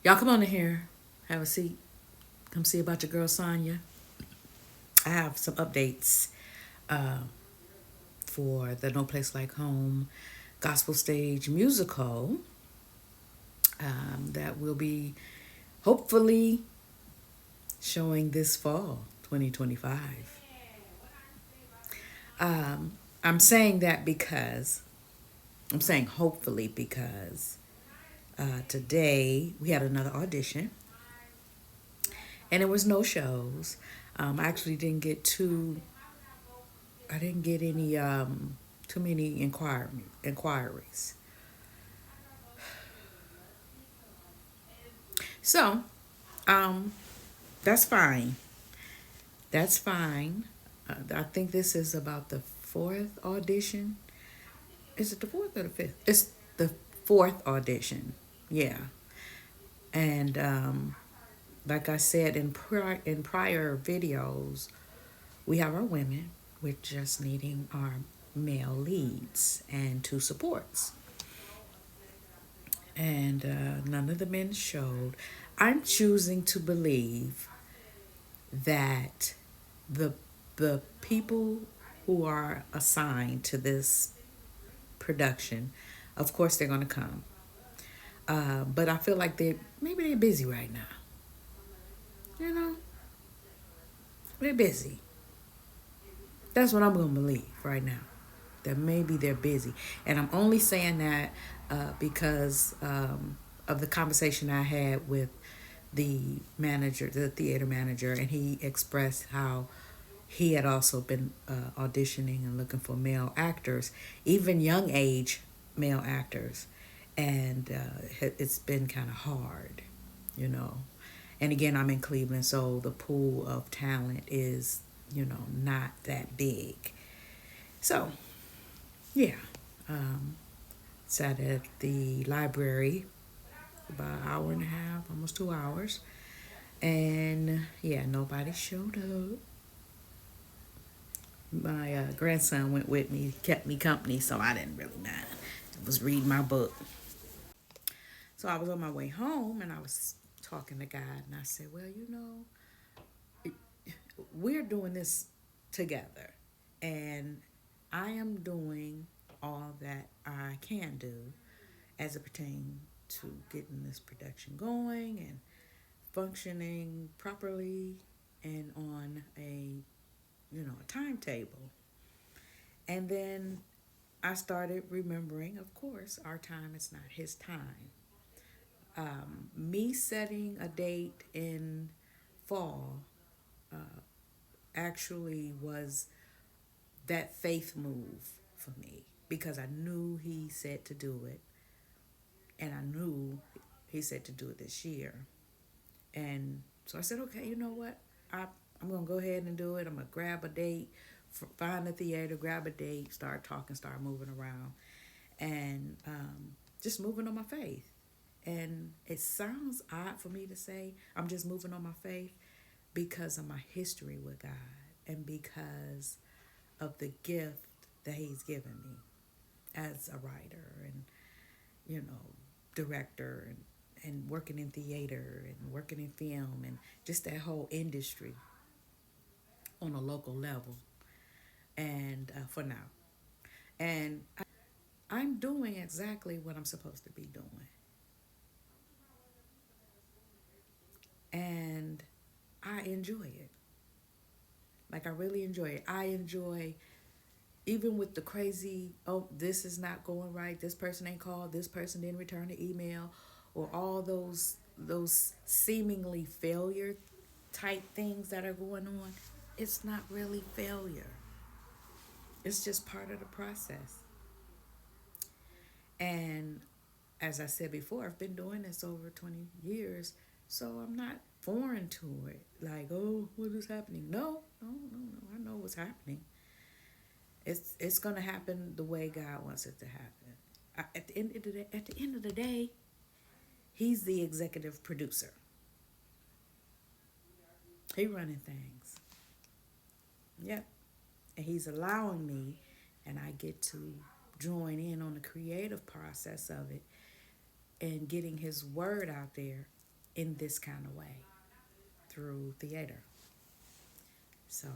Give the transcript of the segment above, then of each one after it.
Y'all come on in here. Have a seat. Come see about your girl Sonya. I have some updates uh, for the No Place Like Home gospel stage musical that will be hopefully showing this fall, 2025. I'm saying that because, I'm saying hopefully because today we had another audition and there was no shows. I actually didn't get I didn't get any too many inquiries. So um, that's fine. That's fine. I think this is about the fourth audition. Is it the fourth or the fifth? It's the fourth audition. Yeah, and like I said in prior videos, we have our women. We're just needing our male leads and two supports. And none of the men showed. I'm choosing to believe that the the people who are assigned to this production, of course, they're going to come. But I feel like they're busy right now. You know, they're busy. That's what I'm going to believe right now. That maybe they're busy, and I'm only saying that because of the conversation I had with the theater manager, and he expressed how he had also been auditioning and looking for male actors, even young age male actors, and it's been kind of hard, you know. And again, I'm in Cleveland, so the pool of talent is, not that big. So, yeah, um, sat at the library about an hour and a half, almost 2 hours, and yeah, nobody showed up. My grandson went with me, kept me company, so I didn't really mind. I was reading my book. So I was on my way home and I was talking to God, and I said, well, we're doing this together, and I am doing all that I can do as it pertains to getting this production going and functioning properly and on a timetable. And then I started remembering, of course, our time is not his time. Me setting a date in fall actually was that faith move for me because I knew he said to do it, and I knew he said to do it this year. And so I said, okay, you know what? I'm going to go ahead and do it. I'm going to grab a date, find a theater, grab a date, start talking, start moving around, and just moving on my faith. And it sounds odd for me to say I'm just moving on my faith because of my history with God and because of the gift that He's given me as a writer and, you know, director and working in theater and working in film and just that whole industry on a local level. And for now. And I'm doing exactly what I'm supposed to be doing. And I enjoy it. Like, I really enjoy it. I enjoy, even with the crazy, oh, this is not going right, this person ain't called, this person didn't return the email, or all those seemingly failure type things that are going on. It's not really failure. It's just part of the process. And as I said before, I've been doing this over 20 years, so I'm not foreign to it. Like, oh, what is happening? No, no, no, no. I know what's happening. It's gonna happen the way God wants it to happen. At the end of the day, He's the executive producer. He running things. Yep, and He's allowing me, and I get to join in on the creative process of it and getting His word out there in this kind of way through theater. So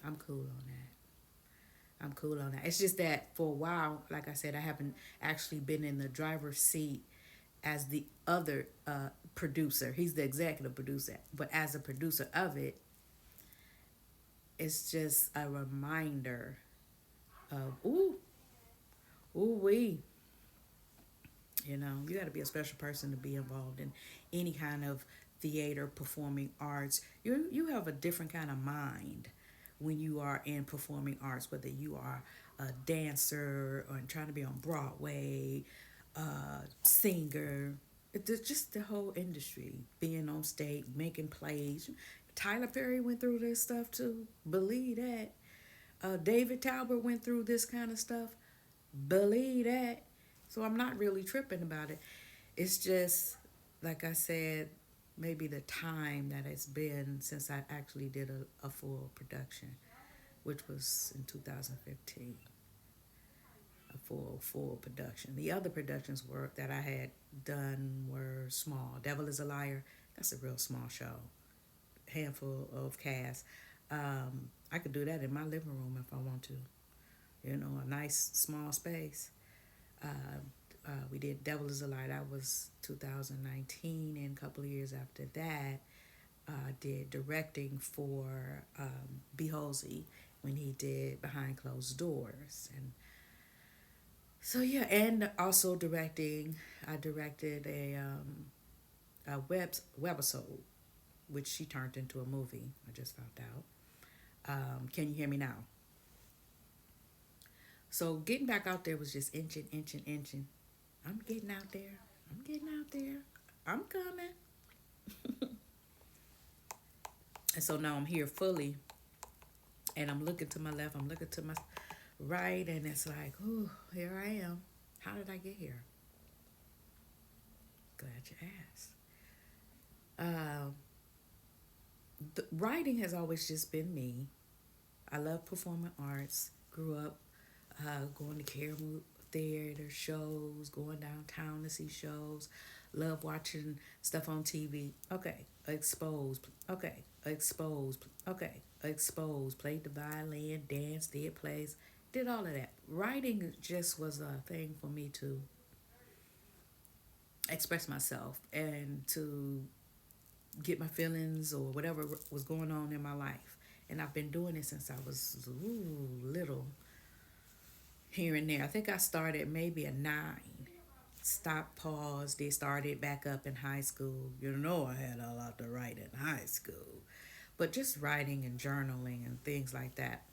I'm cool on that. I'm cool on that. It's just that for a while, like I said, I haven't actually been in the driver's seat as the other producer. He's the executive producer, but as a producer of it, it's just a reminder of we. You know, you got to be a special person to be involved in any kind of theater, performing arts. You have a different kind of mind when you are in performing arts, whether you are a dancer or trying to be on Broadway, singer. It's just the whole industry, being on stage, making plays. Tyler Perry went through this stuff too. Believe that. David Talbot went through this kind of stuff. Believe that. So I'm not really tripping about it. It's just, like I said, maybe the time that it's been since I actually did a full production, which was in 2015. A full production. The other productions were that I had done were small. Devil is a Liar. That's a real small show. Handful of cast. I could do that in my living room if I want to. You know, a nice small space. Uh, we did Devil is a Lie. That was 2019, and a couple of years after that, I did directing for Beholsey when he did Behind Closed Doors, and so yeah, and also directing. I directed a webisode, which she turned into a movie. I just found out. Can you hear me now? So getting back out there was just inching. I'm getting out there. I'm getting out there. I'm coming. And so now I'm here fully, and I'm looking to my left. I'm looking to my right, and it's like, ooh, here I am. How did I get here? Glad you asked. Um, the writing has always just been me. I love performing arts. Grew up going to Caribou theater shows, going downtown to see shows. Love watching stuff on TV. Okay, exposed. Okay, exposed. Okay, exposed. Played the violin, danced, did plays, did all of that. Writing just was a thing for me to express myself and to get my feelings or whatever was going on in my life. And I've been doing it since I was little, here and there. I think I started maybe at 9. Stop, pause. They started back up in high school. You know, I had a lot to write in high school, but just writing and journaling and things like that.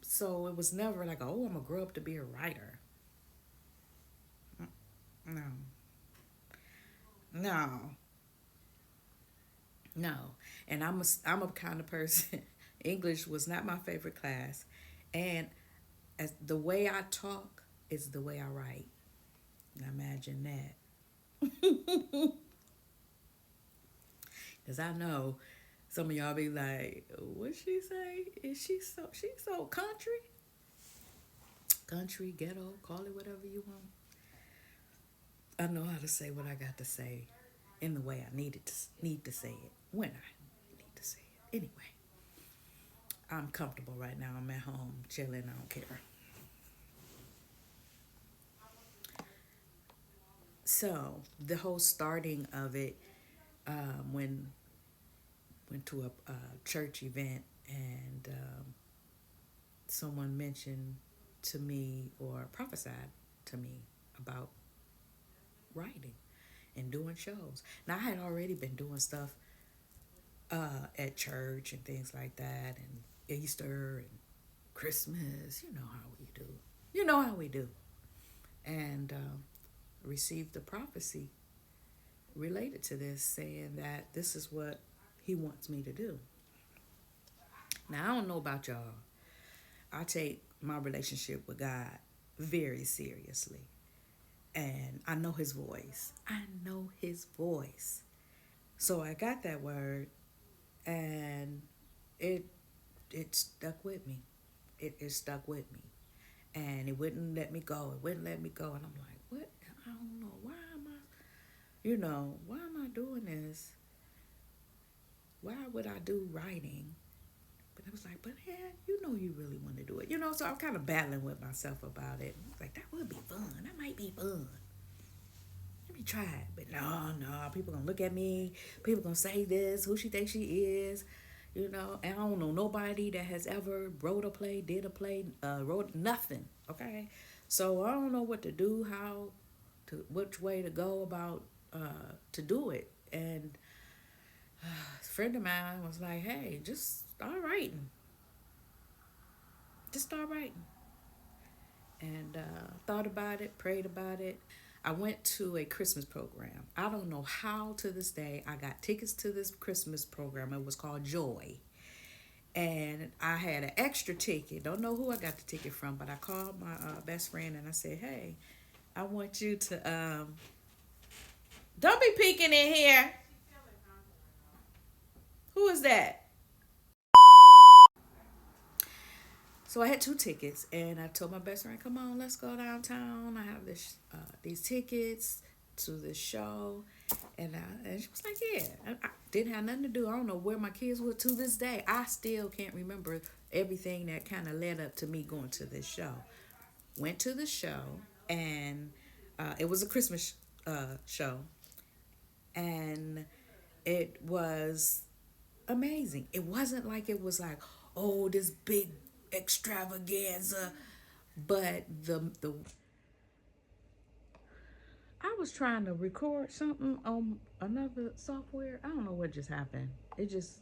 So it was never like, oh, I'm gonna grow up to be a writer. No, no, no. And I'm a kind of person. English was not my favorite class, and as the way I talk is the way I write. Now imagine that. Cause I know some of y'all be like, what she say? Is she so country? Country, ghetto, call it whatever you want. I know how to say what I got to say in the way I need to say it when I need to say it. Anyway, I'm comfortable right now. I'm at home chilling. I don't care. So the whole starting of it, when went to a church event and someone mentioned to me or prophesied to me about writing and doing shows. Now I had already been doing stuff at church and things like that, and Easter and Christmas. You know how we do. You know how we do. And received the prophecy related to this, saying that this is what he wants me to do. Now I don't know about y'all. I take my relationship with God very seriously. And I know his voice. I know his voice. So I got that word and it it stuck with me. It stuck with me. And it wouldn't let me go. It wouldn't let me go. And I'm like, what? I don't know. Why am I? why am I doing this? Why would I do writing? But I was like, but yeah, you really want to do it. So I'm kind of battling with myself about it. I was like, that would be fun. That might be fun. Let me try it. But no, people gonna look at me. People gonna say this. Who she thinks she is. And I don't know nobody that has ever wrote a play, did a play, wrote nothing. Okay, so I don't know what to do, which way to go about to do it. And a friend of mine was like, "Hey, just start writing. Just start writing." And thought about it, prayed about it. I went to a Christmas program. I don't know how to this day I got tickets to this Christmas program. It was called Joy. And I had an extra ticket. Don't know who I got the ticket from, but I called my best friend and I said, "Hey, I want you to don't be peeking in here. Who is that?" So I had two tickets, and I told my best friend, "Come on, let's go downtown. I have these tickets to this show," and she was like, "Yeah." I didn't have nothing to do. I don't know where my kids were to this day. I still can't remember everything that kind of led up to me going to this show. Went to the show, and it was a Christmas show, and it was amazing. It wasn't like it was like, oh, this big extravaganza, but the I was trying to record something on another software. I don't know what just happened. It just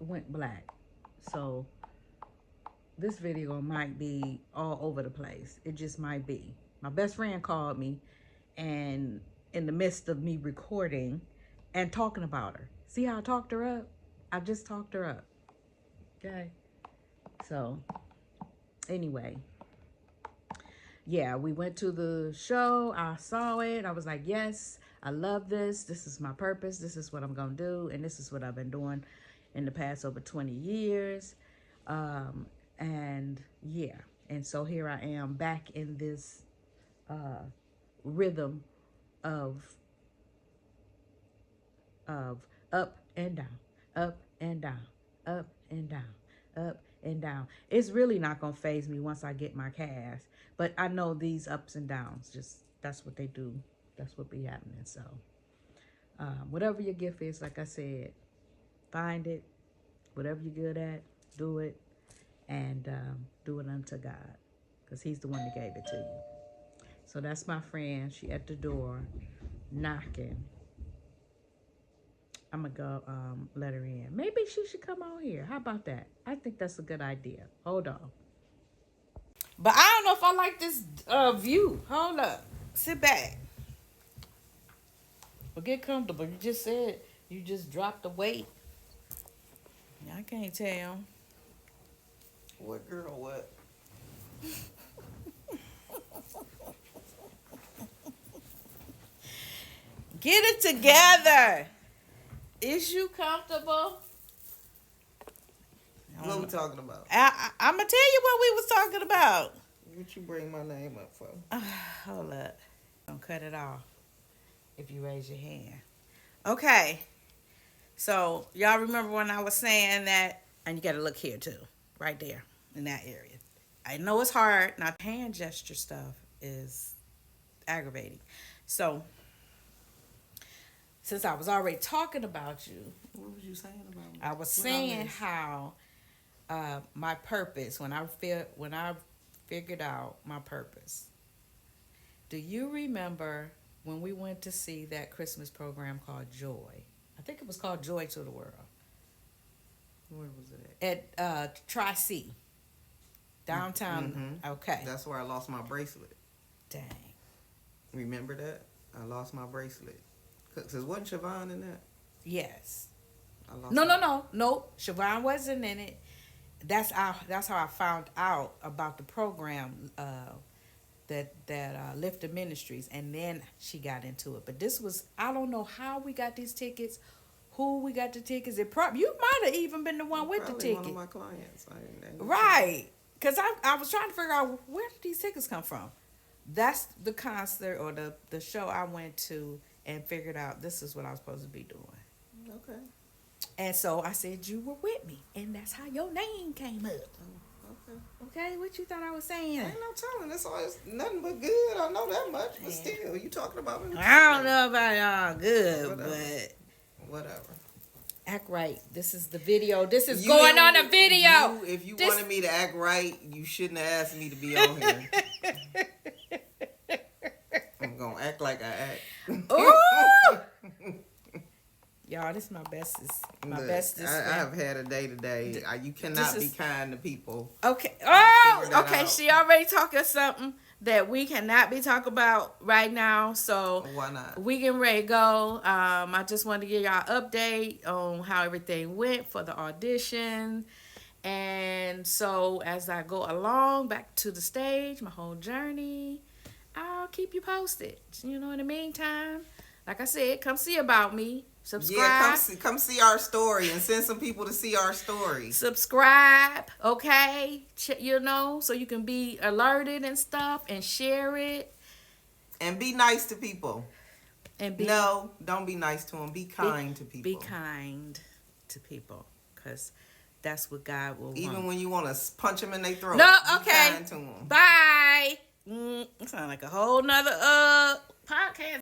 went black. So this video might be all over the place. It just might be. My best friend called me, and in the midst of me recording and talking about her. See how I talked her up? I just talked her up. Okay. So anyway, yeah, we went to the show. I saw it. I was like, yes, I love this. This is my purpose. This is what I'm going to do. And this is what I've been doing in the past over 20 years. And yeah, and so here I am back in this rhythm of of up and down, up and down, up and down, up and down. It's really not gonna phase me once I get my cast, but I know these ups and downs, just that's what they do. That's what be happening. So whatever your gift is, like I said, find it. Whatever you're good at, do it, and do it unto God, because He's the one that gave it to you. So that's my friend. She at the door, knocking. I'm gonna go let her in. Maybe she should come on here. How about that? I think that's a good idea. Hold on. But I don't know if I like this view. Hold up. Sit back. But get comfortable. You just said you just dropped the weight. I can't tell. What girl? What? Get it together. Is you comfortable? What we talking about? I'm gonna tell you what we was talking about. What you bring my name up for? Hold up. Don't cut it off if you raise your hand. Okay. So y'all remember when I was saying that, and you got to look here too, right there in that area. I know it's hard. Not hand gesture stuff is aggravating. So since I was already talking about you, What was you saying about me? I was saying how my purpose when I figured out my purpose. Do you remember when we went to see that Christmas program called Joy? I think it was called Joy to the World. Where was it At Tri-C, downtown. Mm-hmm. Okay. That's where I lost my bracelet. Dang. Remember that? I lost my bracelet. Cause wasn't Siobhan in that? Yes. I lost No. Siobhan wasn't in it. That's how I found out about the program that Lifted Ministries, and then she got into it. But this was, I don't know how we got these tickets, who we got the tickets. You might have even been the one with the ticket. One of my clients. Right. Because I was trying to figure out where did these tickets come from. That's the concert or the show I went to and figured out this is what I was supposed to be doing. Okay. And so I said you were with me, and that's how your name came up. Okay. Okay, what you thought I was saying? Ain't no telling. That's always nothing but good. I know that much. But still, you talking about me? I don't know about y'all good, Whatever. but Whatever. act right. This is the video. This is going on a video. If you wanted me to act right, you shouldn't have asked me to be on here. I'm gonna act like I act. Ooh! Y'all, this is my bestest. My Look, bestest. I have had a day today. You cannot be kind to people. Okay. I'll Oh, figure that okay. out. She already talking something that we cannot be talking about right now. So Why not? we getting ready to go. I just wanted to give y'all an update on how everything went for the audition. And so as I go along back to the stage, my whole journey, I'll keep you posted. You know, in the meantime, like I said, come see about me. Subscribe. Yeah, come see our story and send some people to see our story. Subscribe, okay? You know, so you can be alerted and stuff, and share it. And be nice to people. And no, don't be nice to them. Be kind to people. Be kind to people, because that's what God will want. Even when you want to punch them in their throat. No, be okay. kind to them. Bye. It sounds like a whole nother podcast.